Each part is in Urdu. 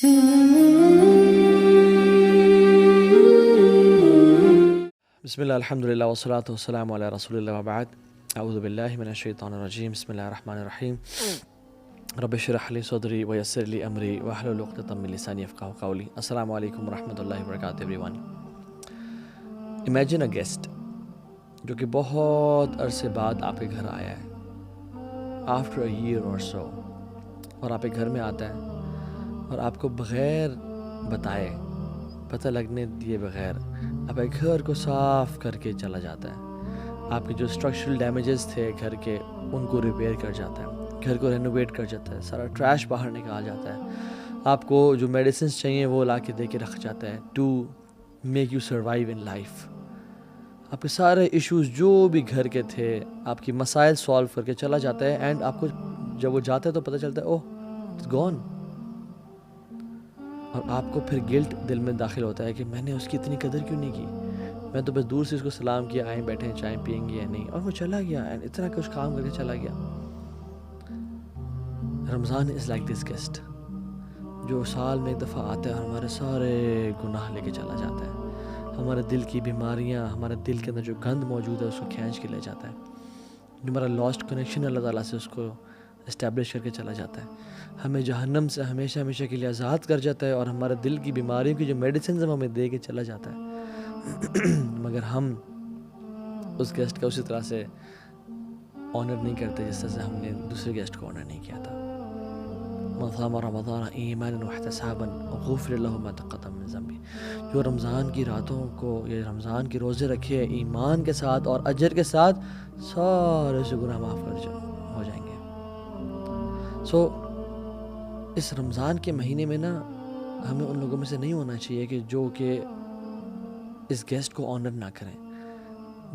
بسم اللہ الحمدللہ والصلاۃ والسلام علی رسول اللہ وبعد اعوذ باللہ من الشیطان الرجیم بسم اللہ الرحمن الرحیم رب اشرح لی صدری ویسر لی امری واحلل عقدۃ من لسانی یفقہوا قولی. السلام علیکم ورحمۃ اللہ وبرکاتہ every one. Imagine a guest جو کہ بہت عرصے بعد آپ کے گھر آیا ہے, آفٹر اے ایئر اور سو, اور آپ کے گھر میں آتا ہے اور آپ کو بغیر بتائے, پتہ لگنے دیے بغیر آپ کے گھر کو صاف کر کے چلا جاتا ہے. آپ کے جو اسٹرکچرل ڈیمیجز تھے گھر کے ان کو ریپیئر کر جاتا ہے, گھر کو رینوویٹ کر جاتا ہے, سارا ٹریش باہر نکال جاتا ہے, آپ کو جو میڈیسنس چاہیے وہ لا کے دے کے رکھ جاتا ہے to make you survive in life. آپ کے سارے ایشوز جو بھی گھر کے تھے آپ کی مسائل سالو کر کے چلا جاتا ہے, اینڈ آپ کو جب وہ جاتا ہے تو پتہ چلتا ہے اوہ اٹس گون, اور آپ کو پھر گلٹ دل میں داخل ہوتا ہے کہ میں نے اس کی اتنی قدر کیوں نہیں کی, میں تو بس دور سے اس کو سلام کیا, آئیں بیٹھیں چائے پئیں گے یا نہیں, اور وہ چلا گیا اینڈ اتنا کچھ کام کر کے چلا گیا. رمضان از لائک دس گیسٹ جو سال میں ایک دفعہ آتا ہے اور ہمارے سارے گناہ لے کے چلا جاتا ہے, ہمارے دل کی بیماریاں, ہمارے دل کے اندر جو گند موجود ہے اس کو کھینچ کے لے جاتا ہے, جو ہمارا لاسٹ کنیکشن اللہ تعالیٰ سے اس کو اسٹیبلش کر کے چلا جاتا ہے, ہمیں جہنم سے ہمیشہ ہمیشہ کے لیے آزاد کر جاتا ہے, اور ہمارے دل کی بیماریوں کی جو میڈیسنز ہمیں دے کے چلا جاتا ہے. مگر ہم اس گیسٹ کا اسی طرح سے آنر نہیں کرتے جس طرح سے ہم نے دوسرے گیسٹ کو آنر نہیں کیا تھا. من صام رمضان ایمانا واحتسابا غفر له ما تقدم من ذنبه, جو رمضان کی راتوں کو یا رمضان کے روزے رکھے ایمان کے ساتھ اور اجر کے ساتھ, سارے سے گناہ معاف ہو جائیں گے. سو اس رمضان کے مہینے میں نا ہمیں ان لوگوں میں سے نہیں ہونا چاہیے کہ جو کہ اس گیسٹ کو آنر نہ کریں.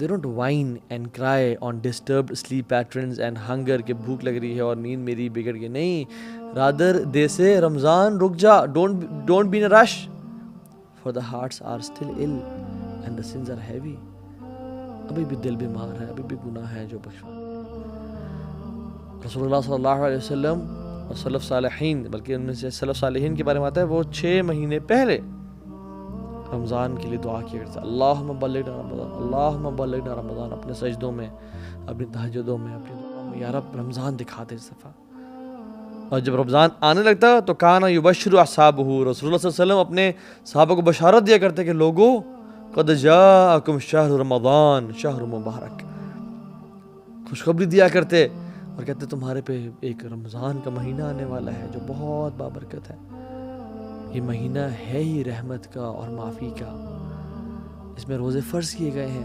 They don't whine and cry on disturbed sleep patterns and hunger کہ بھوک لگ رہی ہے اور نیند میری بگڑ گئی. نہیں, rather they say رمضان رک جا, don't be in a rush for the hearts are still ill and the sins are heavy. ابھی بھی دل بیمار ہے, ابھی بھی گناہ ہے جو بخشوا. رسول اللہ صلی اللہ علیہ وسلم اور سلف صالحین, بلکہ ان میں سے سلف صالحین کے بارے میں آتا ہے وہ 6 مہینے پہلے رمضان کے لیے دعا کیا کرتا ہے, اللہم بلغنا رمضان, اللہم بلغنا رمضان, اپنے سجدوں میں, اپنی تہجدوں میں, اپنی دعاؤں میں, یا رب رمضان دکھا دے اس دفعہ. اور جب رمضان آنے لگتا تو کانا یبشر اصحابہ, رسول اللہ صلی اللہ علیہ وسلم اپنے صحابہ کو بشارت دیا کرتے کہ لوگو قد جاءکم شہر رمضان شہر مبارک, خوشخبری دیا کرتے اور کہتے تمہارے پہ ایک رمضان کا مہینہ آنے والا ہے جو بہت بابرکت ہے. یہ مہینہ ہے ہی رحمت کا اور معافی کا, اس میں روزے فرض کیے گئے ہیں,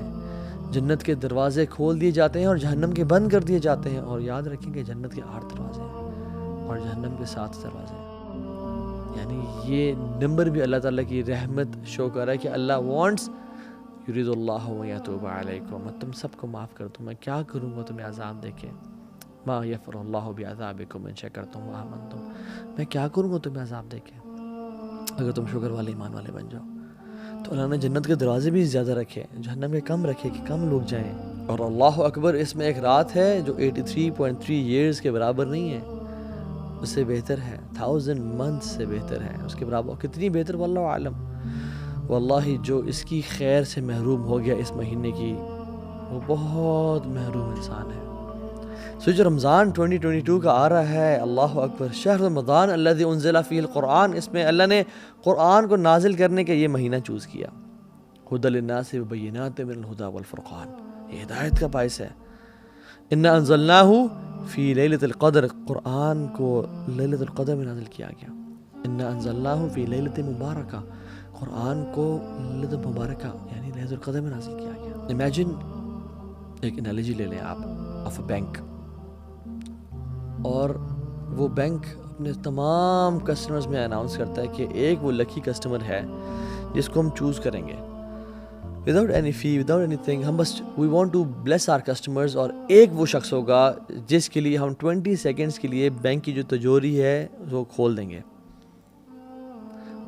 جنت کے دروازے کھول دیے جاتے ہیں اور جہنم کے بند کر دیے جاتے ہیں. اور یاد رکھیں کہ جنت کے 8 دروازے ہیں اور جہنم کے 7 دروازے ہیں. یعنی یہ نمبر بھی اللہ تعالیٰ کی رحمت شو کر رہا ہے کہ اللہ وانٹس یرید اللہ ویتوب علیکم, میں تم سب کو معاف کر دوں, میں کیا کروں گا تمہیں عذاب دے کے, ما یفر اللہ بعذابکم ان شکرتم وآمنتم, میں کیا کروں گا تمہیں عذاب دے کے اگر تم شکر والے ایمان والے بن جاؤ. تو اللہ نے جنت کے دروازے بھی زیادہ رکھے, جہنم کے کم رکھے کہ کم لوگ جائیں. اور اللہ اکبر, اس میں ایک رات ہے جو 83.3 ایئرز کے برابر نہیں ہے, اس سے بہتر ہے, 1000 منتھ سے بہتر ہے, اس کے برابر کتنی بہتر واللہ عالم. واللہ جو اس کی خیر سے محروم ہو گیا اس مہینے کی, وہ بہت محروم انسان ہے. سو جو رمضان 2022 کا آ رہا ہے, اللہ اکبر, شہر رمضان الذی انزل فیہ القرآن, اس میں اللہ نے قرآن کو نازل کرنے کا یہ مہینہ چوز کیا. ھدی للناس وبینات من الھدی والفرقان, یہ ہدایت کا باعث ہے. انا انزلناہ فی لیلۃ القدر, قرآن کو لیلۃ القدر میں نازل کیا گیا. انا انزلناہ فی لیلۃ مبارکہ, قرآن کو لیلۃ مبارکہ یعنی لیلۃ القدر میں نازل کیا گیا. امیجن, ایک انالوجی لے لیں آپ آف اے بینک, اور وہ بینک اپنے تمام کسٹمرز میں اناؤنس کرتا ہے کہ ایک وہ لکی کسٹمر ہے جس کو ہم چوز کریں گے without any fee, without anything, ہم بس we want to bless our customers. اور ایک وہ شخص ہوگا جس کے لیے ہم 20 سیکنڈز کے لیے بینک کی جو تجوری ہے وہ کھول دیں گے,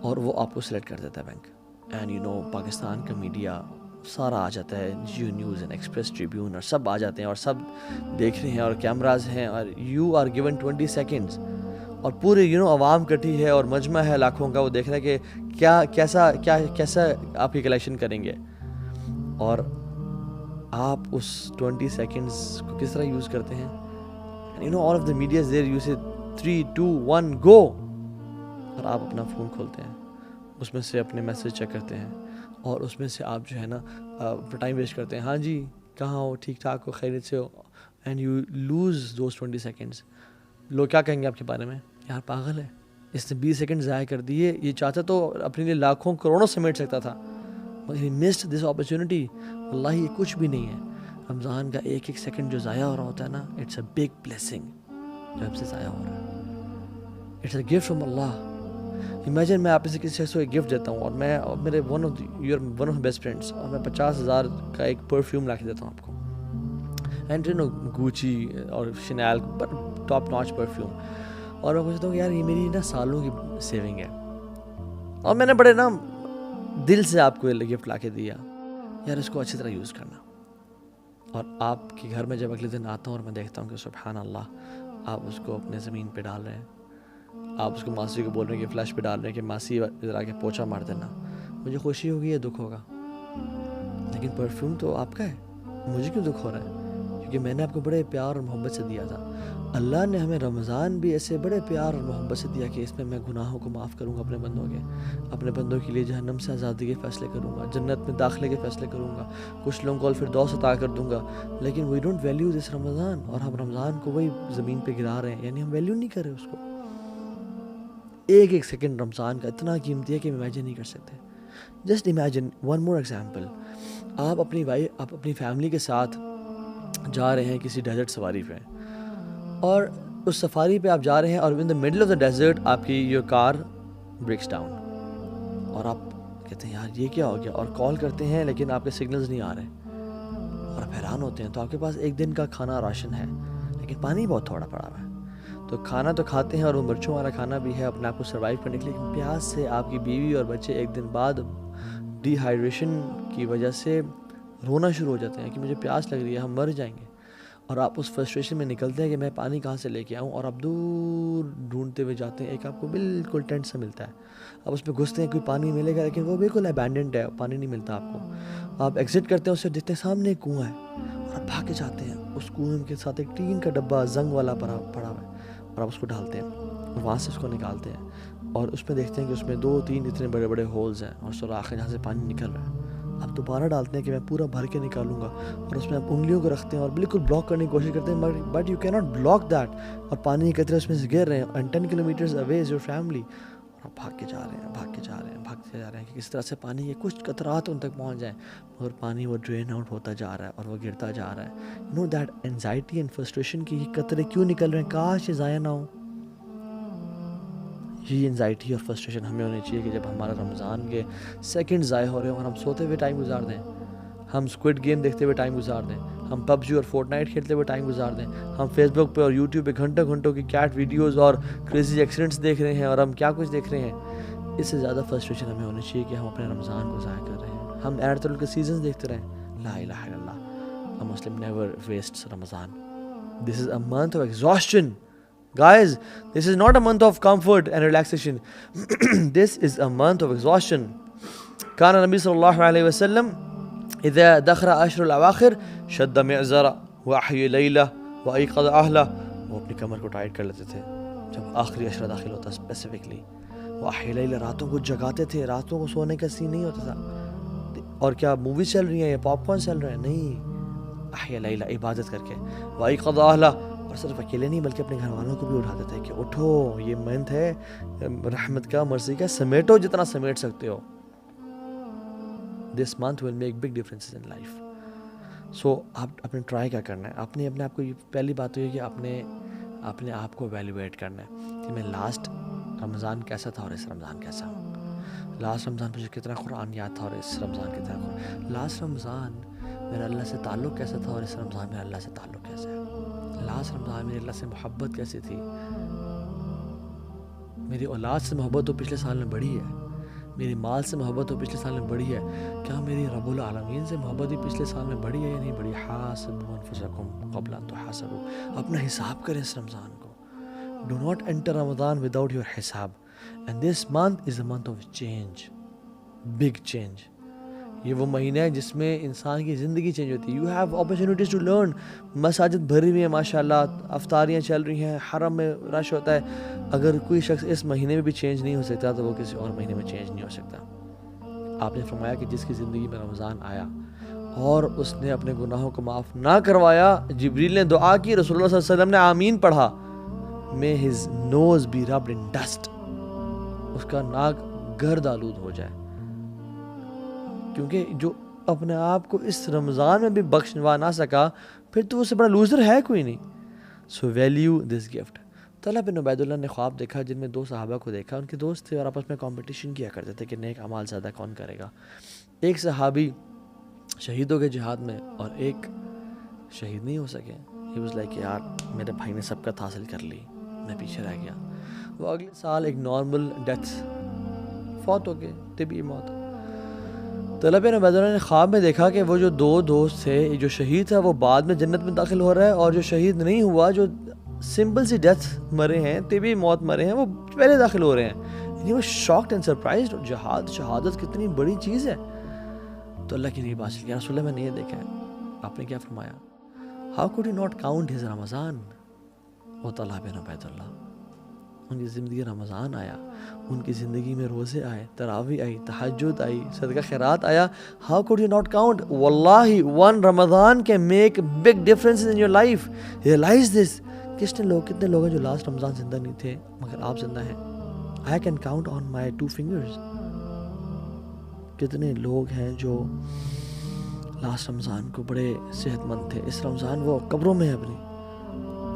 اور وہ آپ کو سلیکٹ کر دیتا ہے bank. And you know Pakistan کا میڈیا سارا آ جاتا ہے, جیو نیوز اینڈ ایکسپریس ٹریبیون, اور سب آ جاتے ہیں اور سب دیکھ رہے ہیں اور کیمراز ہیں, اور یو آر گیون 20 سیکنڈز, اور پورے عوام کٹھی ہے اور مجمع ہے لاکھوں کا, وہ دیکھ رہا ہے کہ کیسا آپ کی کلیکشن کریں گے, اور آپ اس 20 سیکنڈز کو کس طرح یوز کرتے ہیں. all of the media is there, you say 3, 2, 1 go, اور آپ اپنا فون کھولتے ہیں, اس میں سے اپنے میسیج چیک کرتے ہیں, اور اس میں سے آپ جو ہے نا ٹائم ویسٹ کرتے ہیں. ہاں جی کہاں ہو, ٹھیک ٹھاک ہو, خیریت سے ہو, and you lose those 20 seconds. لوگ کیا کہیں گے آپ کے بارے میں, یار پاگل ہے, اس نے 20 سیکنڈ ضائع کر دیے, یہ چاہتا تو اپنے لیے لاکھوں کروڑوں سمیٹ سکتا تھا, he missed this opportunity. واللہ یہ کچھ بھی نہیں ہے. رمضان کا ایک ایک سیکنڈ جو ضائع ہو رہا ہوتا ہے نا, اٹس اے بگ بلیسنگ جو آپ سے ضائع ہو رہا ہے. It's a gift from Allah. Imagine میں آپ سے کسی شخص کو ایک گفٹ دیتا ہوں, اور میں میرے ون آف بیسٹ فرینڈس, اور میں 50,000 کا ایک پرفیوم لا کے دیتا ہوں آپ کو, اینڈ گوچی اور Chanel but top notch perfume, اور میں پوچھتا ہوں یار یہ میری نا سالوں کی سیونگ ہے, اور میں نے بڑے نا دل سے آپ کو گفٹ لا کے دیا, یار اس کو اچھی طرح یوز کرنا. اور آپ کے گھر میں جب اگلے دن آتا ہوں اور میں دیکھتا ہوں کہ سبحان اللہ آپ اس کو اپنے زمین پہ ڈال رہے ہیں, آپ اس کو ماسی کو بول رہے ہیں کہ فلیش پہ ڈال رہے ہیں کہ ماسی ادھر آ کے پوچھا مار دینا, مجھے خوشی ہوگی یا دکھ ہوگا؟ لیکن پرفیوم تو آپ کا ہے, مجھے کیوں دکھ ہو رہا ہے؟ کیونکہ میں نے آپ کو بڑے پیار اور محبت سے دیا تھا. اللہ نے ہمیں رمضان بھی ایسے بڑے پیار اور محبت سے دیا کہ اس میں گناہوں کو معاف کروں گا اپنے بندوں کے, اپنے بندوں کے لیے جہنم سے آزادی کے فیصلے کروں گا, جنت میں داخلے کے فیصلے کروں گا, کچھ لوگوں کو الفردوس عطا کر دوں گا. لیکن وی ڈونٹ ویلیو دس رمضان, اور ہم رمضان کو وہی زمین پہ گرا رہے ہیں, یعنی ہم ویلیو نہیں کر رہے اس کو. ایک ایک سیکنڈ رمضان کا اتنا قیمتی ہے کہ ہم امیجن نہیں کر سکتے. Just imagine one more example, آپ اپنی فیملی کے ساتھ جا رہے ہیں کسی ڈیزرٹ سفاری پہ, اور اس سفاری پہ آپ جا رہے ہیں, اور in the middle of the desert آپ کی یور کار بریکس ڈاؤن, اور آپ کہتے ہیں یار یہ کیا ہو گیا, اور کال کرتے ہیں لیکن آپ کے سگنلز نہیں آ رہے, اور آپ حیران ہوتے ہیں. تو آپ کے پاس ایک دن کا کھانا راشن ہے, لیکن پانی بہت تھوڑا پڑا ہوا ہے. تو کھانا تو کھاتے ہیں, اور وہ مرچوں والا کھانا بھی ہے اپنے آپ کو سروائیو کرنے کے لیے, لیکن پیاس سے آپ کی بیوی اور بچے ایک دن بعد ڈی ہائیڈریشن کی وجہ سے رونا شروع ہو جاتے ہیں کہ مجھے پیاس لگ رہی ہے, ہم مر جائیں گے. اور آپ اس فرسٹریشن میں نکلتے ہیں کہ میں پانی کہاں سے لے کے آؤں, اور آپ دور ڈھونڈتے ہوئے جاتے ہیں, ایک آپ کو بالکل ٹینٹ سے ملتا ہے, آپ اس میں گھستے ہیں کوئی پانی ملے گا, لیکن وہ بالکل ابینڈنڈ ہے, پانی نہیں ملتا آپ کو. آپ ایگزٹ کرتے ہیں, اس سے دیکھتے ہیں سامنے ایک کنواں ہے, اور آپ بھاگ کے جاتے ہیں, اس کنویں کے ساتھ ایک ٹین کا ڈبہ زنگ والا پڑا ہوا ہے, اور آپ اس کو ڈالتے ہیں, اور وہاں سے اس کو نکالتے ہیں, اور اس میں دیکھتے ہیں کہ اس میں 2-3 اتنے بڑے بڑے ہولز ہیں, اور سوراخ ہے جہاں سے پانی نکل رہا ہے. آپ دوبارہ ڈالتے ہیں کہ میں پورا بھر کے نکالوں گا, اور اس میں آپ انگلیوں کو رکھتے ہیں اور بالکل بلاک کرنے کی کوشش کرتے ہیں, بٹ یو کی ناٹ بلاک دیٹ, اور پانی کے قطرے اس میں سے گر رہے ہیں, and 10 kilometers away is your family, اور آپ بھاگتے جا رہے ہیں کہ کس طرح سے پانی کے کچھ قطرات ان تک پہنچ جائیں, اور پانی وہ ڈرین آؤٹ ہوتا جا رہا ہے, اور وہ گرتا جا رہا ہے. You know that anxiety and frustration کی یہ قطرے کیوں نکل رہے ہیں, کاش یہ ضائع نہ ہو. یہ انزائٹی اور فرسٹریشن ہمیں ہونی چاہیے کہ جب ہمارا رمضان کے سیکنڈ ضائع ہو رہے ہوں اور ہم سوتے ہوئے ٹائم گزار دیں, ہم اسکوڈ گیم دیکھتے ہوئے ٹائم گزار دیں, ہم PUBG اور فورٹ نائٹ کھیلتے ہوئے ٹائم گزار دیں, ہم فیس بک پہ اور یوٹیوب پہ گھنٹوں کی کیٹ ویڈیوز اور کریزی ایکسیڈنٹس دیکھ رہے ہیں, اور ہم کیا کچھ دیکھ رہے ہیں. اس سے زیادہ فرسٹریشن ہمیں ہونی چاہیے کہ ہم اپنے رمضان کو ضائع کر رہے ہیں. ہم ایرتل کے سیزنز دیکھتے رہیں. لا الہ الا اللہ, a Muslim never wastes Ramadan. This is a month of exhaustion. Guys, this is not a month of comfort and relaxation. This is a month of exhaustion. كان النبي صلى الله عليه وسلم إذا دخل عشر الأواخر شد معزرا وأحيا ليلة وأيقظ أهله. وہ اپنی کمر کو ٹائٹ کر لیتے تھے جب آخری عشرہ داخل ہوتا, اسپیسیفکلی وأحيا ليلة, راتوں کو جگاتے تھے, راتوں کو سونے کا سین نہیں ہوتا تھا. اور کیا موویز چل رہی ہیں یا پاپ کارن چل رہے ہیں؟ نہیں, أحيا ليلة, عبادت کر کے. وأيقظ أهله, اور صرف اکیلے نہیں بلکہ اپنے گھر والوں کو بھی اٹھاتے تھے کہ اٹھو, یہ منتھ ہے رحمت کا, مرضی کا, سمیٹو جتنا سمیٹ سکتے ہو. This month will make big differences in life. So آپ اپنے ٹرائی کیا کرنا ہے, اپنے آپ کو, پہلی بات تو یہ کہ اپنے آپ کو ایویلویٹ کرنا ہے کہ میں لاسٹ رمضان کیسا تھا اور اس رمضان کیسا ہوں. لاسٹ رمضان مجھے کتنا قرآن یاد تھا اور اس رمضان کتنا قرآن. لاسٹ رمضان میرا اللہ سے تعلق کیسا تھا اور اس رمضان میرا اللہ سے تعلق کیسا ہے. لاسٹ رمضان میری اللہ سے محبت کیسی تھی, میری اولاد سے محبت تو پچھلے سال میں بڑھی ہے, میری مال سے محبت تو پچھلے سال میں بڑھی ہے, کیا میری رب العالمین سے محبت بھی پچھلے سال میں بڑھی ہے یا نہیں بڑھی؟ حاسبوا انفسکم قبل ان تحاسبوا. اپنا حساب کریں اس رمضان کو. Do not enter Ramadan without your hisab. And this month is a month of change. Big change. یہ وہ مہینہ ہے جس میں انسان کی زندگی چینج ہوتی ہے. You have opportunities to learn. مساجد بھری ہوئی ہیں ماشاء اللہ, افطاریاں چل رہی ہیں, حرم میں رش ہوتا ہے. اگر کوئی شخص اس مہینے میں بھی چینج نہیں ہو سکتا تو وہ کسی اور مہینے میں چینج نہیں ہو سکتا. آپ نے فرمایا کہ جس کی زندگی میں رمضان آیا اور اس نے اپنے گناہوں کو معاف نہ کروایا, جبریل نے دعا کی, رسول اللہ صلی اللہ علیہ وسلم نے آمین پڑھا, may his nose be rubbed in dust. اس کا ناک گرد آلود ہو جائے. کیونکہ جو اپنے آپ کو اس رمضان میں بھی بخشوا نہ سکا, پھر تو اس سے بڑا لوزر ہے کوئی نہیں. سو ویلیو دس گفٹ. طلحہ بن عبید اللہ نے خواب دیکھا جن میں 2 صحابہ کو دیکھا. ان کے دوست تھے اور آپس میں کمپٹیشن کیا کرتے تھے کہ نیک اعمال زیادہ کون کرے گا. ایک صحابی شہید ہو گئے جہاد میں اور ایک شہید نہیں ہو سکے. ہی واز لائک یار میرے بھائی نے سبقت حاصل کر لی, میں پیچھے رہ گیا. وہ اگلے سال ایک نارمل ڈیتھ فوت ہو گئے, طبی موت. طلحہ بن عبید اللہ نے خواب میں دیکھا کہ وہ جو 2 دوست تھے, جو شہید تھا وہ بعد میں جنت میں داخل ہو رہا ہے, اور جو شہید نہیں ہوا, جو سمپل سی ڈیتھ مرے ہیں, طبی موت مرے ہیں, وہ پہلے داخل ہو رہے ہیں. یعنی وہ شاکڈ اینڈ سرپرائزڈ. شہادت کتنی بڑی چیز ہے. تو اللہ کی نگاہ حاصل کیا. رسول اللہ میں نے یہ دیکھا ہے. آپ نے کیا فرمایا, how could you not count his رمضان. وہ طلحہ بن عبید اللہ, ان کی زندگی رمضان آیا, ان کی زندگی میں روزے آئے, تراویح آئی, تہجد آئی, صدقہ خیرات آیا. How could you not count. واللہ ون رمضان can make big difference in your life. Realize this. کتنے لوگ ہیں جو لاسٹ رمضان زندہ نہیں تھے مگر آپ زندہ ہیں. I can count on my 2 fingers. کتنے لوگ ہیں جو لاسٹ رمضان کو بڑے صحت مند تھے, اس رمضان وہ قبروں میں ہیں اپنی.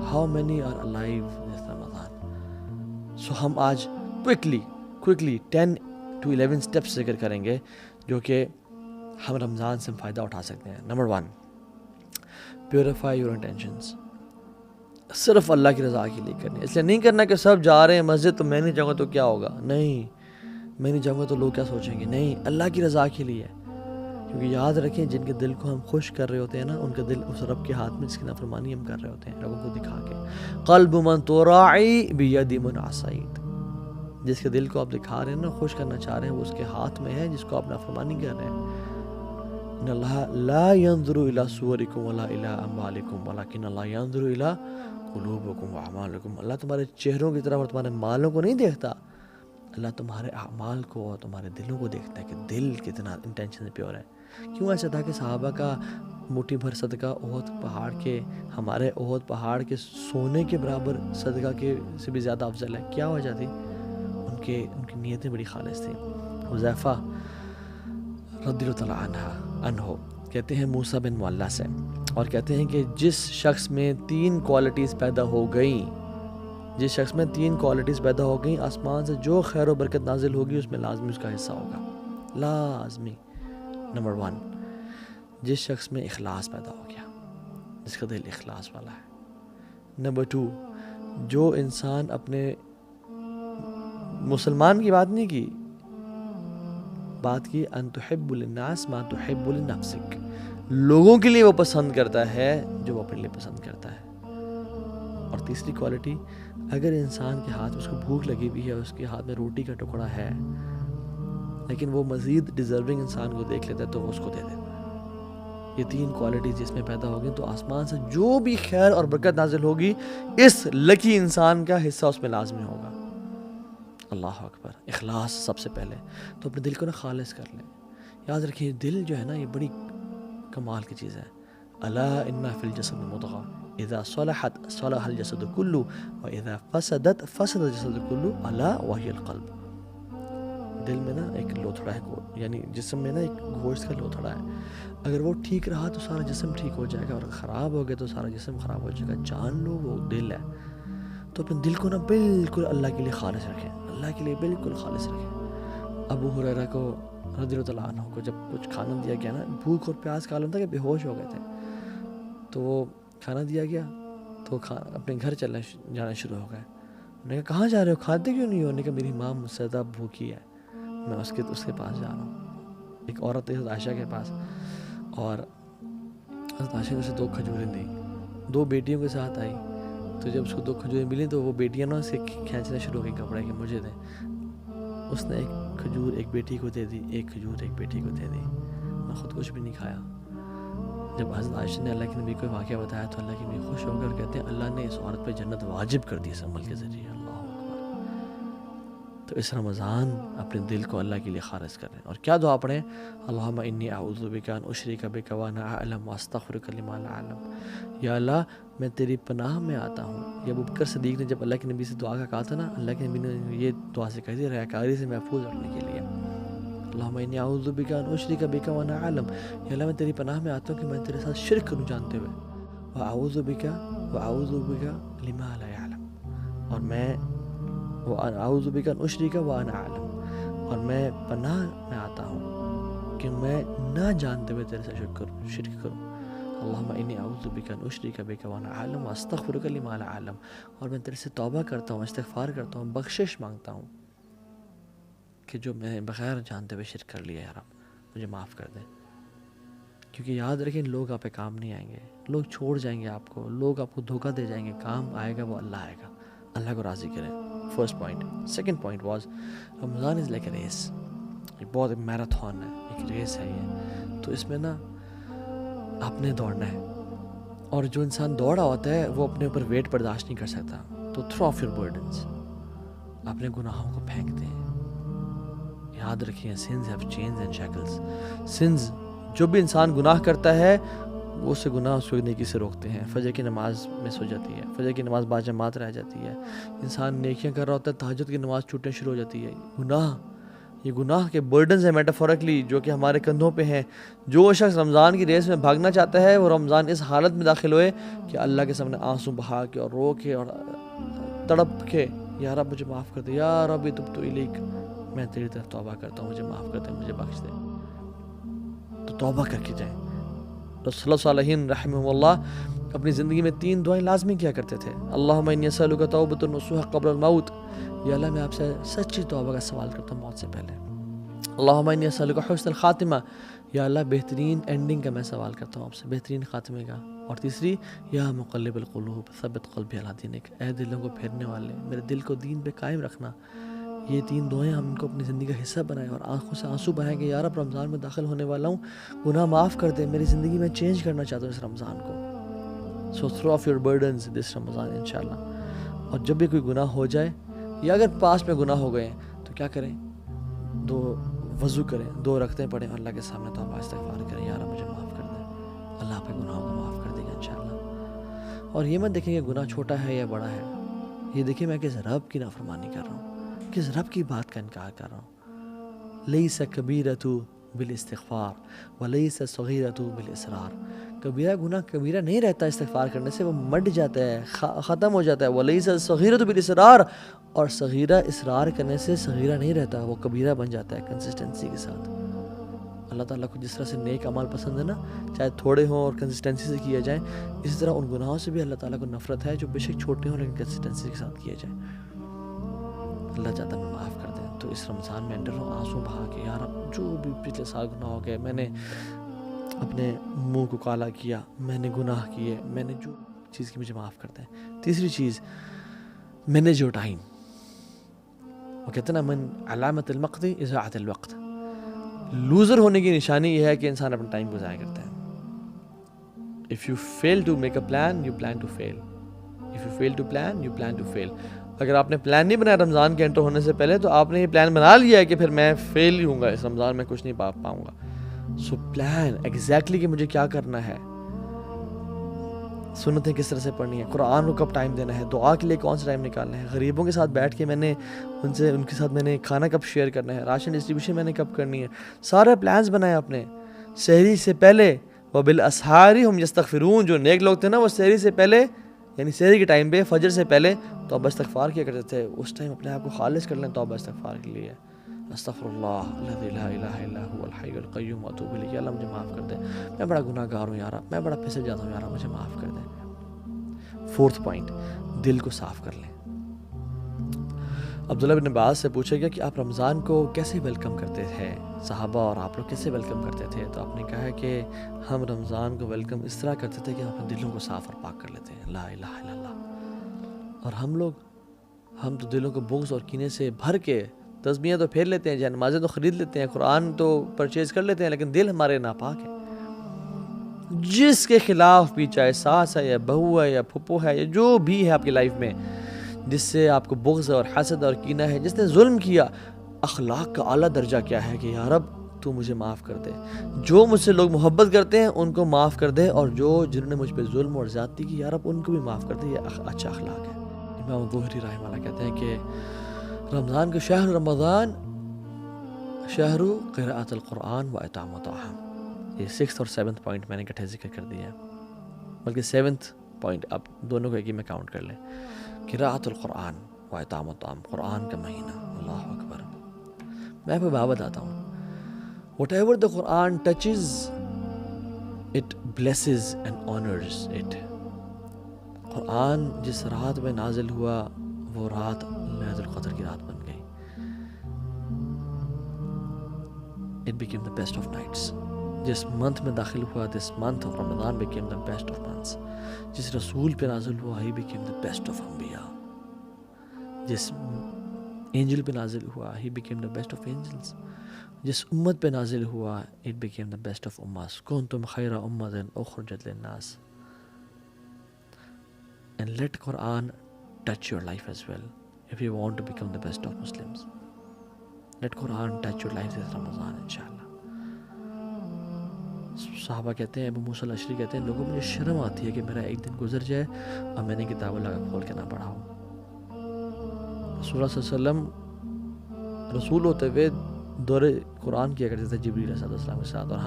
ہاؤ مینی آر الائیو دس رمضان. سو ہم آج کوئکلی 10 to 11 اسٹیپس ذکر کریں گے جو کہ ہم رمضان سے فائدہ اٹھا سکتے ہیں. Number 1, purify your intentions. صرف اللہ کی رضا کے لیے کرنی. اس لیے نہیں کرنا کہ سب جا رہے ہیں مسجد تو میں نہیں جاؤں گا تو کیا ہوگا. نہیں, میں نہیں جاؤں گا تو لوگ کیا سوچیں گے. نہیں, اللہ کی رضا کے لیے. کیونکہ یاد رکھیں جن کے دل کو ہم خوش کر رہے ہوتے ہیں نا, ان کا دل اس رب کے ہاتھ میں جس کی نافرمانی ہم کر رہے ہوتے ہیں, لوگوں کو دکھا کے. قلب من تراعی بید من عصیت. جس کے دل کو آپ دکھا رہے ہیں نا, خوش کرنا چاہ رہے ہیں, وہ اس کے ہاتھ میں ہے جس کو آپ نافرمانی کر رہے ہیں. ان اللہ لا ينظر الى صورکم ولا الى اموالکم ولکن اللہ ينظر الى قلوبکم واعمالکم. اللہ تمہارے چہروں کی طرف اور تمہارے مالوں کو نہیں دیکھتا, اللہ تمہارے اعمال کو اور تمہارے دلوں کو دیکھتا ہے کہ دل کتنا انٹینشن سے پیور ہے. کیوں ایسا تھا کہ صحابہ کا مٹھی بھر صدقہ احد پہاڑ کے, ہمارے احد پہاڑ کے سونے کے برابر صدقہ کے سے بھی زیادہ افضل ہے. کیا وجہ تھی؟ ان کی نیتیں بڑی خالص تھیں. حذیفہ رضی اللہ عنہ کہتے ہیں موسیٰ بن معلیٰ سے, اور کہتے ہیں کہ جس شخص میں 3 کوالٹیز پیدا ہو گئیں, آسمان سے جو خیر و برکت نازل ہوگی اس میں لازمی اس کا حصہ ہوگا, لازمی. نمبر 1, جس شخص میں اخلاص پیدا ہو گیا, جس کا دل اخلاص والا ہے. نمبر 2, جو انسان اپنے مسلمان کی بات نہیں کی, بات کی ان تحب للناس ما تحب لنفسک. لوگوں کے لیے وہ پسند کرتا ہے جو وہ اپنے لیے پسند کرتا ہے. اور تیسری کوالٹی, اگر انسان کے ہاتھ میں اس کو بھوک لگی ہوئی ہے, اس کے ہاتھ میں روٹی کا ٹکڑا ہے, لیکن وہ مزید ڈیزرونگ انسان کو دیکھ لیتا ہے تو وہ اس کو دے دیتا ہے. یہ 3 کوالٹیز جس میں پیدا ہوگی تو آسمان سے جو بھی خیر اور برکت نازل ہوگی اس لکی انسان کا حصہ اس میں لازمی ہوگا. اللہ اکبر. اخلاص سب سے پہلے. تو اپنے دل کو نا خالص کر لیں. یاد رکھیں دل جو ہے نا یہ بڑی کمال کی چیز ہے. الا ان فی الجسد مضغہ اذا صلحت صلح الجسد کلہ واذا فسدت فسد الجسد کلہ الا وہی القلب. دل میں نا ایک لوتھڑا ہے, یعنی جسم میں نا ایک گوشت کا لوتھڑا ہے. اگر وہ ٹھیک رہا تو سارا جسم ٹھیک ہو جائے گا, اور خراب ہو گیا تو سارا جسم خراب ہو جائے گا. جان لو وہ دل ہے. تو اپنے دل کو نا بالکل اللہ کے لیے خالص رکھیں, اللہ کے لیے بالکل خالص رکھیں. ابو ہریرہ کو رضی اللہ عنہ کو جب کچھ کھانا دیا گیا نا, بھوک اور پیاس کا عالم تھا کہ بے ہوش ہو گئے تھے, تو وہ کھانا دیا گیا تو اپنے گھر جانا شروع ہو گئے. انہوں نے کہا کہاں جا رہے ہو, کھاتے کیوں نہیں ہو؟ انہوں نے کہا میری ماں مجھ سے زیادہ بھوکی ہے, میں اس کے پاس جا رہا ہوں. ایک عورت تھی حضرت عائشہ کے پاس, اور حضرت عائشہ نے اسے 2 کھجوریں دیں. 2 بیٹیوں کے ساتھ آئی, تو جب اس کو 2 کھجوریں ملی تو وہ بیٹیاں نا اسے کھینچنا شروع ہو گئی کپڑے کہ مجھے دیں. اس نے 1 کھجور ایک بیٹی کو دے دی, 1 کھجور ایک بیٹی کو دے دی. میں خود کچھ بھی نہیں کھایا. جب حضرت عائشہ نے اللہ کے نبی کو واقعہ بتایا تو اللہ کے نبی خوش ہو کر کہتے ہیں اللہ نے اس عورت پہ جنت واجب کر دی اس عمل کے ذریعے. اللہ اکبر. تو اس رمضان اپنے دل کو اللہ کے لیے خالص کریں. اور کیا دعا پڑھیں؟ اللہم انی اعوذ بک ان اشرک بک وانا اعلم واستغفرک لما لا اعلم. یا اللہ میں تیری پناہ میں آتا ہوں. یہ ابوبکر صدیق نے جب اللہ کے نبی سے دعا کا کہا تھا نا, اللہ کے نبی نے یہ دعا سے کہی تھی ریاکاری سے محفوظ رکھنے کے لیے. اللہم انی اعوذ بک ان اشرک بک وانا اعلم. یا اللہ میں تیری پناہ میں آتا ہوں کہ میں تیرے ساتھ شرک کروں جانتے ہوئے. واعوذ بک لما لا اعلم. اور میں اعوذ بک ان اشرک وانا اعلم. اور میں پناہ میں آتا ہوں کہ میں نہ جانتے ہوئے تیرے ساتھ شرک کروں. اللہم انی اعوذ بک ان اشرک بک وانا اعلم واستغفرک لما لا اعلم. اور میں تیرے سے توبہ کرتا ہوں, استغفار کرتا ہوں, بخشش مانگتا ہوں کہ جو میں نے بغیر جانتے ہوئے شرک کر لیا, یا رب مجھے معاف کر دیں. کیونکہ یاد رکھیں لوگ آپ پہ کام نہیں آئیں گے, لوگ چھوڑ جائیں گے آپ کو, لوگ آپ کو دھوکہ دے جائیں گے. کام آئے گا وہ اللہ آئے گا. اللہ کو راضی کریں. First point. Second point was Ramzan is like a race. یہ بہت ایک میراتھن ہے, ایک ریس ہے یہ. تو اس میں نا آپ نے دوڑنا ہے, اور جو انسان دوڑا ہوتا ہے وہ اپنے اوپر ویٹ برداشت نہیں کر سکتا. تو تھرو آف یور برڈنس, اپنے گناہوں کو پھینکتے ہیں. یاد رکھیں sins have chains and shackles. sins, جو بھی انسان گناہ کرتا ہے وہ اسے گناہ اس کو نیکی سے روکتے ہیں. فجر کی نماز مس ہو جاتی ہے, فجر کی نماز باجماعت رہ جاتی ہے. انسان نیکیاں کر رہا ہوتا ہے, تہجد کی نماز چھوٹنے شروع ہو جاتی ہے. یہ گناہ کے برڈنز ہیں میٹافورکلی, جو کہ ہمارے کندھوں پہ ہیں. جو شخص رمضان کی ریس میں بھاگنا چاہتا ہے وہ رمضان اس حالت میں داخل ہوئے کہ اللہ کے سامنے آنسو بہا کے اور رو کے اور تڑپ کے یا رب مجھے معاف کر دے, یا رب تبت الیک, میں تیری طرف توبہ کرتا ہوں, مجھے معاف کر دے, مجھے بخش دے. تو توبہ کر کے جائیں. رسول اللہ صلی رحمہ اللہ اپنی زندگی میں 3 دعائیں لازمی کیا کرتے تھے. اللہم انی اسألک توبۃ نصوح قبل الموت. یا اللہ میں آپ سے سچی توبہ کا سوال کرتا ہوں موت سے پہلے. اللہم انی اسألک حسن الخاتمہ. یا اللہ بہترین اینڈنگ کا میں سوال کرتا ہوں آپ سے, بہترین خاتمے کا. اور تیسری, یا مقلب القلوب ثبت قلبی علی دینک. اے دلوں کو پھیرنے والے, میرے دل کو دین پہ قائم رکھنا. یہ 3 دعائیں ہم ان کو اپنی زندگی کا حصہ بنائیں اور آنکھوں سے آنسو بہائیں کہ یا رب رمضان میں داخل ہونے والا ہوں, گناہ معاف کر دے, میری زندگی میں چینج کرنا چاہتا ہوں اس رمضان کو. سو تھرو آف یور برڈنز دس رمضان انشاءاللہ. اور جب بھی کوئی گناہ ہو جائے یا اگر پاس میں گناہ ہو گئے ہیں تو کیا کریں؟ 2 وضو کریں, 2 رکعتیں پڑھیں, اللہ کے سامنے توبہ استغفار کریں, یا رب مجھے معاف کر دیں. اللہ آپ کے گناہوں کو معاف کر دے گا انشاءاللہ. اور یہ مت دیکھیں کہ گناہ چھوٹا ہے یا بڑا ہے, یہ دیکھیں میں کس رب کی نافرمانی کر رہا ہوں, کس رب کی بات کا انکار کر رہا ہوں. لیس کبیرۃ بالاستغفار ولیس صغیرۃ بالاصرار. کبیرہ گناہ کبیرہ نہیں رہتا استغفار کرنے سے, وہ مٹ جاتا ہے, ختم ہو جاتا ہے. ولیس صغیرۃ بالاصرار, اور صغیرہ اصرار کرنے سے صغیرہ نہیں رہتا, وہ کبیرہ بن جاتا ہے کنسسٹنسی کے ساتھ. اللہ تعالیٰ کو جس طرح سے نیک اعمال پسند ہے نا, چاہے تھوڑے ہوں اور کنسسٹنسی سے کیے جائیں, اسی طرح ان گناہوں سے بھی اللہ تعالیٰ کو نفرت ہے جو بے شک چھوٹے ہوں لیکن کنسسٹنسی کے ساتھ کیے جائیں. اللہ چاہتا ہے میں معاف کر دیں. تو اس رمضان میں انڈر ہوں آنسو بہا کے, یار جو بھی پچھلے سال گناہ ہو گئے, میں نے اپنے منہ کو کالا کیا, میں نے گناہ کیے, میں نے جو چیز کی, مجھے معاف کر دیں. تیسری چیز, مینیج یور ٹائم. وہ کہتے ہیں نا من علامت المقت اضاعت الوقت. لوزر ہونے کی نشانی یہ ہے کہ انسان اپنا ٹائم کو ضائع کرتا ہے. If you fail to make a plan, you plan to fail. If you fail to plan, you plan to fail. اگر آپ نے پلان نہیں بنایا رمضان کے انٹر ہونے سے پہلے, تو آپ نے یہ پلان بنا لیا ہے کہ پھر میں فیل ہی ہوں گا اس رمضان میں, کچھ نہیں پاؤں گا. سو پلان ایگزیکٹلی کہ مجھے کیا کرنا ہے, سنتیں کس طرح سے پڑھنی ہے, قرآن کو کب ٹائم دینا ہے, دعا کے لیے کون سا ٹائم نکالنا ہے, غریبوں کے ساتھ بیٹھ کے میں نے ان کے ساتھ میں نے کھانا کب شیئر کرنا ہے, راشن ڈسٹریبیوشن میں نے کب کرنی ہے, سارے پلانز بنائے اپنے. سحری سے پہلے وبالاسحار هم یستغفرون, جو نیک لوگ تھے نا وہ سحری سے پہلے یعنی سحری کے ٹائم پہ فجر سے پہلے توبہ استغفار کیا کرتے تھے. اس ٹائم اپنے آپ کو خالص کر لیں توبہ استغفار کے لیے. استغفر اللہ الذی لا الہ الا هو الحی القیوم واتوب الیہ. اللہ مجھے معاف کر دے, میں بڑا گناہ گار ہوں یار, میں بڑا پھسل جاتا ہوں یار, مجھے معاف کر دے. 4th پوائنٹ, دل کو صاف کر لیں. عبداللہ بن عباس سے پوچھا گیا کہ آپ رمضان کو کیسے ویلکم کرتے تھے, صحابہ اور آپ لوگ کیسے ویلکم کرتے تھے؟ تو آپ نے کہا ہے کہ ہم رمضان کو ویلکم اس طرح کرتے تھے کہ ہم اپنے دلوں کو صاف اور پاک کر لیتے ہیں. لا الہ الا اللہ, اور ہم تو دلوں کو بغض اور کینے سے بھر کے تسبیحیں تو پھیر لیتے ہیں، نمازیں تو خرید لیتے ہیں، قرآن تو پرچیز کر لیتے ہیں، لیکن دل ہمارے ناپاک ہے۔ جس کے خلاف بھی، چاہے ساس ہے یا بہو ہے یا پھپھو ہے یا جو بھی ہے آپ کی لائف میں، جس سے آپ کو بغض اور حسد اور کینہ ہے، جس نے ظلم کیا، اخلاق کا اعلیٰ درجہ کیا ہے کہ یا رب تو مجھے معاف کر دے۔ جو مجھ سے لوگ محبت کرتے ہیں ان کو معاف کر دے، اور جنہوں نے مجھ پہ ظلم اور زیادتی کی، یا رب ان کو بھی معاف کر دے۔ یہ اچھا اخلاق ہے۔ امام ظہری رحمہ اللہ کہتے ہیں کہ رمضان کے شہر رمضان شہر قراءۃ القرآن و اطعام الطعام۔ یہ 6 اور 7 پوائنٹ میں نے اکٹھے ذکر کر دیا ہے، بلکہ 7 پوائنٹ آپ دونوں کو ایک ہی میں کاؤنٹ کر لیں۔ قراءۃ القرآن و اطعام الطعام، قرآن کا مہینہ، اللہ اکبر۔ میں آپ کو بات بتاتا ہوں، whatever the Quran touches, it blesses and honors it۔ قرآن جس رات میں نازل ہوا وہ رات لیلۃ القدر کی رات بن گئی۔ It became the best of nights۔ جس منتھ میں داخل ہوا، this month of Ramadan became the best of months۔ جس رسول پہ نازل ہوا، he became the best of انبیاء۔ جس اینجل پہ نازل ہوا، he became the best of angels۔ جس امت پہ نازل ہوا، it became the best of امت۔ کنتم خیر امۃ اخرجت للناس۔ And let Quran touch your life as well if you want to become the best of Muslims۔ Let Quran touch your life this Ramadan انشاءاللہ۔ صحابہ کہتے ہیں، ابو موسیٰ الاشعری کہتے ہیں، لوگوں مجھے شرم آتی ہے کہ میرا ایک دن گزر جائے اور میں نے کتاب اللہ کا کھول کے نہ پڑھا ہوں۔ رسول اللہ صلی اللہ علیہ وسلم رسول ہوتے ہوئے دور قرآن کیا کرتے تھے جبریل علیہ السلام کے ساتھ، اور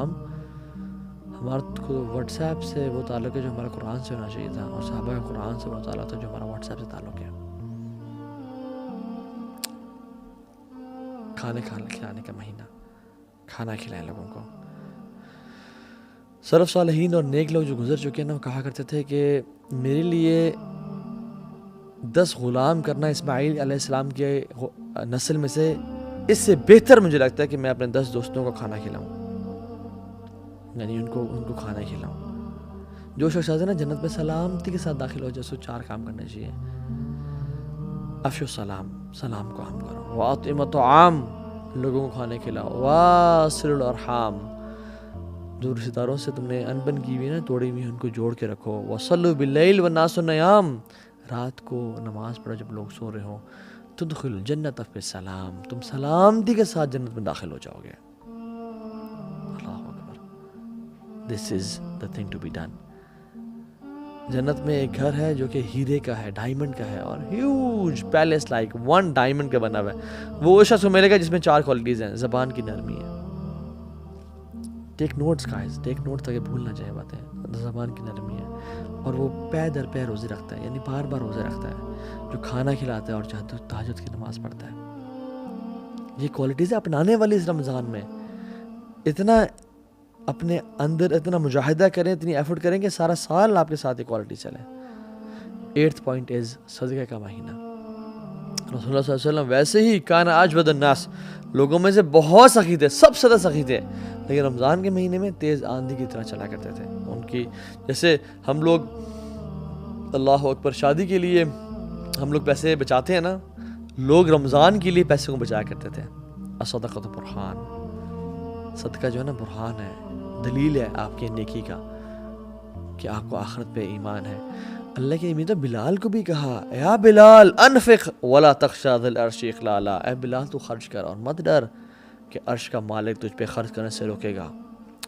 ہمارا واٹس ایپ سے وہ تعلق ہے جو ہمارا قرآن سے ہونا چاہیے تھا، اور صحابہ کا قرآن سے وہ تعلق تھا جو ہمارا واٹس ایپ سے تعلق ہے۔ کھانے کھلانے کا مہینہ، کھانا کھلائیں لوگوں کو۔ سلف صالحین اور نیک لوگ جو گزر چکے ہیں نا، وہ کہا کرتے تھے کہ میرے لیے 10 غلام کرنا اسماعیل علیہ السلام کے نسل میں سے اس سے بہتر مجھے لگتا ہے کہ میں اپنے 10 دوستوں کو کھانا کھلاؤں، یعنی ان کو کھانا کھلاؤں۔ جو شخص ہے نا جنت میں سلامتی کے ساتھ داخل ہو جائے، سو 4 کام کرنے چاہیے۔ افشو السلام، سلام کو عام کرو، واطعموا الطعام، لوگوں کو کھانے کھلاؤ، واصلوا الارحام، جو رشتہ داروں سے تم نے انبن کی ہوئی نا، توڑی ہوئی ان کو جوڑ کے رکھو، وصلوا باللیل والناس نیام، رات کو نماز پڑھو جب لوگ سو رہے ہوں، تدخلوا الجنۃ بسلام، تم سلامتی کے ساتھ جنت میں داخل ہو جاؤ گے۔ اللہ اکبر، this is the thing to be done. جنت میں ایک گھر ہے جو کہ ہیرے کا ہے، ڈائمنڈ کا ہے، اور ہیوج پیلیس لائک 1 ڈائمنڈ کا بنا ہوا ہے۔ وہ اس شخص کو ملے گا جس میں 4 کوالٹیز ہیں۔ زبان کی نرمی ہے، ٹیک نوٹس گائز، ٹیک نوٹس تاکہ بھول نہ جائے باتیں۔ زبان کی نرمی ہے، اور وہ پے در پے روزے رکھتا ہے، یعنی بار بار روزے رکھتا ہے، جو کھانا کھلاتا ہے اور تہجد کی نماز پڑھتا ہے۔ یہ کوالٹیز اپنانے والی اس رمضان میں اتنا اپنے اندر اتنا مجاہدہ کریں، اتنی ایفرٹ کریں کہ سارا سال آپ کے ساتھ یہ کوالٹی چلے۔ 8th پوائنٹ از صدقہ کا مہینہ۔ رسول اللہ صلی اللہ علیہ وسلم ویسے ہی کان اجود الناس، لوگوں میں سے بہت سخی تھے، سب سے زیادہ سخی تھے، لیکن رمضان کے مہینے میں تیز آندھی کی طرح چلا کرتے تھے۔ ان کی جیسے ہم لوگ اللہ اکبر شادی کے لیے ہم لوگ پیسے بچاتے ہیں نا، لوگ رمضان کے لیے پیسے کو بچایا کرتے تھے۔ الصدقۃ برہان، صدقہ جو ہے نا برہان ہے، دلیل ہے آپ کی نیکی کا کہ آپ کو آخرت پہ ایمان ہے۔ اللہ کے نبی تو بلال کو بھی کہا، یا بلال انفق ولا تخشى ذی العرش اخلالا، اے بلال تو خرچ کر اور مت ڈر کہ عرش کا مالک تجھ پہ خرچ کرنے سے روکے گا،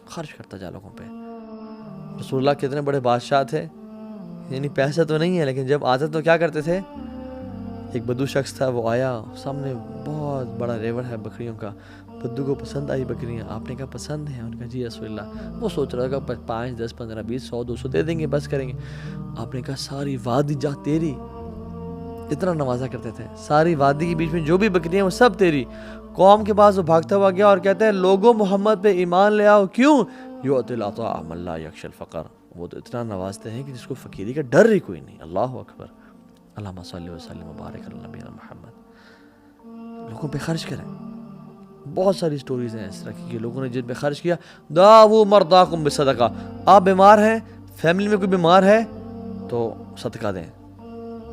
خرچ کرتا جا لوگوں پہ۔ رسول اللہ کتنے بڑے بادشاہ تھے، یعنی پیسہ تو نہیں ہے لیکن جب آتے تو کیا کرتے تھے۔ ایک بدو شخص تھا، وہ آیا، سامنے بہت بڑا ریور ہے بکریوں کا، بدو کو پسند آئی بکریاں، آپ نے کہا پسند ہے؟ ان کا جی رسول اللہ۔ وہ سوچ رہا تھا 5 10 15 20 100 200 دے دیں گے، بس کریں گے۔ آپ نے کہا ساری وادی جا تیری، اتنا نوازا کرتے تھے، ساری وادی کے بیچ میں جو بھی بکریاں وہ سب تیری۔ قوم کے پاس وہ بھاگتا ہوا گیا اور کہتا ہے لوگوں محمد پہ ایمان لے آؤ، کیوں؟ یؤتی العطاء من لا یخشی الفقر، وہ تو اتنا نوازتے ہیں کہ جس کو فقیری کا ڈر ہی کوئی نہیں۔ اللہ اکبر، اللہم صلی وسلم وبارک علی نبینا محمد۔ لوگوں پہ خرچ کریں۔ بہت ساری سٹوریز ہیں اس طرح کی کہ لوگوں نے جن پہ خرچ کیا۔ دعوا مرضاکم بصدقہ، آپ بیمار ہیں، فیملی میں کوئی بیمار ہے تو صدقہ دیں،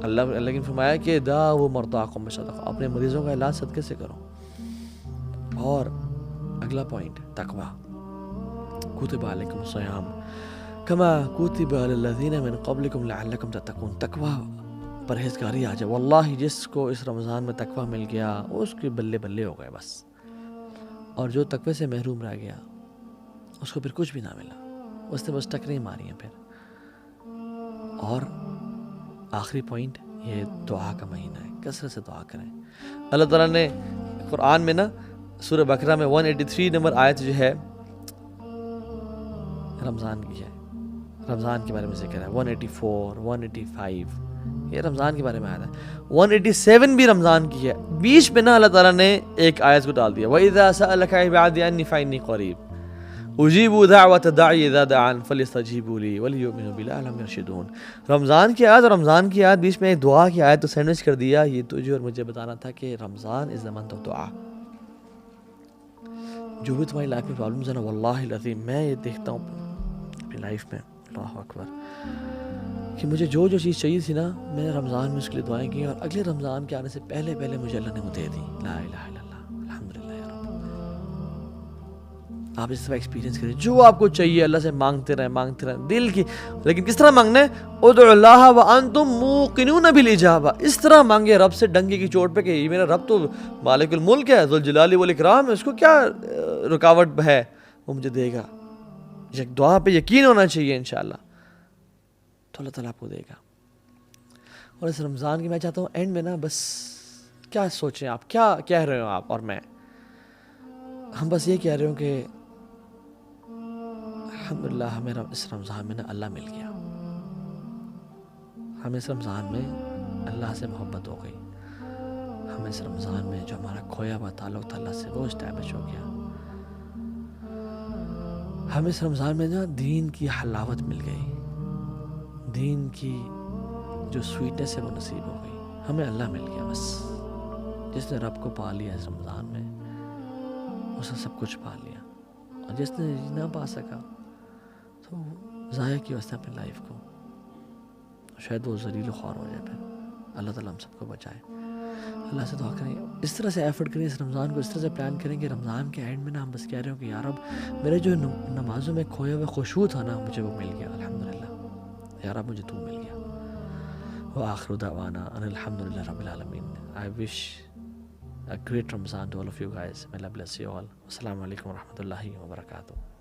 اللہ نے فرمایا کہ داؤ مرضاکم بالصدقہ، اپنے مریضوں کا علاج صدقے سے کرو. اور اگلا پوائنٹ تقوی. کتب علیکم الصیام کما کتب علی الذین من قبلکم لعلکم تتقون. تقوی پرہیزگاری آ جائے. واللہ جس کو اس رمضان میں تقوی مل گیا اس کے بلے بلے ہو گئے بس. اور جو تقوی سے محروم رہ گیا اس کو پھر کچھ بھی نہ ملا، اس نے بس ٹکریں ماری ہیں پھر. اور آخری پوائنٹ یہ دعا کا مہینہ ہے، کثرت سے دعا کریں. اللہ تعالیٰ نے قرآن میں نا سورہ بقرہ میں 183 نمبر آیت جو ہے رمضان کی ہے، رمضان کے بارے میں ذکر ہے. 184 185 یہ رمضان کے بارے میں آیا ہے. 187 بھی رمضان کی ہے. بیچ میں نا اللہ تعالیٰ نے ایک آیت کو ڈال دیا وَإِذَا سَأَلَكَ عِبَادِي عَنِّي فَإِنِّي قَرِيبٌ اجیبوا دعوۃ الداعی اذا دعان فلیستجیبوا لی ولیؤمنوا بی لعلہم یرشدون. رمضان کی آیت اور رمضان کی آیت بیچ میں ایک دعا کی آیت تو سینڈوچ کر دیا. یہ تجھے اور مجھے بتانا تھا کہ رمضان از the month of دعا. جو بھی تمہاری لائف میں پرابلمز ہیں نا، واللہ العظیم میں یہ دیکھتا ہوں اپنی لائف میں، اللہ اکبر، کہ مجھے جو چیز چاہیے تھی نا میں نے رمضان میں اس کے لیے دعائیں کی، اور اگلے رمضان کے آنے سے پہلے مجھے اللہ نے وہ دے دی. لا الہ الا اللہ الحمدللہ یا رب. آپ اس طرح ایکسپیرینس کریں، جو آپ کو چاہیے اللہ سے مانگتے رہیں دل کی. لیکن کس طرح مانگنا ہے؟ ادعوا اللہ وانتم موقنون بالاجابہ. اس طرح مانگے رب سے ڈنگے کی چوٹ پہ کہ یہ میرا رب تو مالک الملک ہے، ذوالجلال والاکرام ہے، اس کو کیا رکاوٹ ہے، وہ مجھے دے گا. ایک دعا پہ یقین ہونا چاہیے انشاءاللہ، تو اللہ تعالیٰ آپ کو دے گا. اور اس رمضان کی میں چاہتا ہوں اینڈ میں نا بس کیا سوچیں آپ، کیا کہہ رہے ہو آپ اور میں، ہم بس یہ کہہ رہے ہوں کہ الحمدللہ ہمیں اس رمضان میں نا اللہ مل گیا. ہمیں اس رمضان میں اللہ سے محبت ہو گئی. ہمیں اس رمضان میں جو ہمارا کھویا ہوا تعلق تھا اللہ سے وہ اسٹیبلش ہو گیا. ہمیں اس رمضان میں نا دین کی حلاوت مل گئی، دین کی جو سویٹنس ہے وہ نصیب ہو گئی. ہمیں اللہ مل گیا بس. جس نے رب کو پا لیا اس رمضان میں اس نے سب کچھ پا لیا. اور جس نے نہ پا سکا تو ضائع کیا اس نے اپنی لائف کو، شاید وہ ذلیل و خوار ہو جائے. پھر اللہ تعالیٰ ہم سب کو بچائے. اللہ سے دعا کریں، اس طرح سے ایفرٹ کریں، اس رمضان کو اس طرح سے پلان کریں کہ رمضان کے اینڈ میں نا ہم بس کہہ رہے ہوں کہ یا رب میرے جو نمازوں میں کھویا ہوا خشوع تھا نا مجھے وہ مل گیا الحمدللہ. یا رب مجھے تو مل گیا. وآخر دعوانا ان الحمدللہ رب العالمین. I wish a great Ramadan to all of you guys. May Allah bless you all. Assalamu alaikum wa rahmatullahi wa barakatuh.